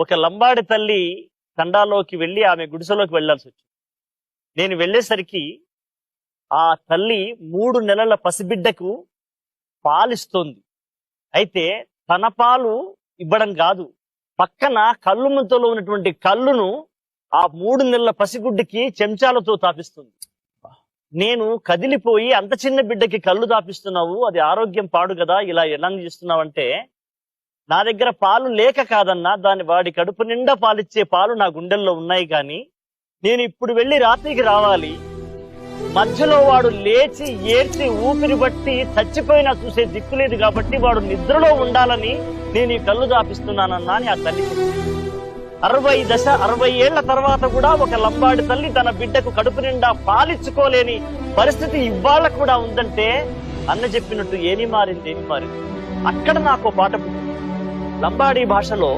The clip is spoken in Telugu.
ఒక లంబాడి తల్లి తండాలోకి వెళ్ళి ఆమె గుడిసెలోకి వెళ్లాల్సి వచ్చింది. నేను వెళ్ళేసరికి ఆ తల్లి 3 నెలల పసిబిడ్డకు పాలిస్తోంది. అయితే తన పాలు ఇవ్వడం కాదు, పక్కన కళ్ళు ముంతలో ఉన్నటువంటి కళ్ళును ఆ 3 నెలల పసిగుడ్డికి చెంచాలతో తాపిస్తుంది. నేను కదిలిపోయి, అంత చిన్న బిడ్డకి కళ్ళు తాపిస్తున్నావు, అది ఆరోగ్యం పాడు కదా, ఇలా ఎలా చేస్తున్నావంటే, నా దగ్గర పాలు లేక కాదన్నా, వాడి కడుపు నిండా పాలిచ్చే పాలు నా గుండెల్లో ఉన్నాయి. కానీ నేను ఇప్పుడు వెళ్ళి రాత్రికి రావాలి, మధ్యలో వాడు లేచి ఏడ్చి ఊపిరి బట్టి చచ్చిపోయినా చూసే దిక్కు లేదు, కాబట్టి వాడు నిద్రలో ఉండాలని నేను ఈ కళ్ళు దాపిస్తున్నానన్నా అని ఆ తల్లి చెప్పింది. 60 ఏళ్ల తర్వాత కూడా ఒక లంబాడి తల్లి తన బిడ్డకు కడుపు నిండా పాలిచ్చుకోలేని పరిస్థితి ఇవాళ కూడా ఉందంటే, అన్న చెప్పినట్టు ఏమి మారింది. అక్కడ నాకు పాట పుట్టింది. లంబాడీ భాషలో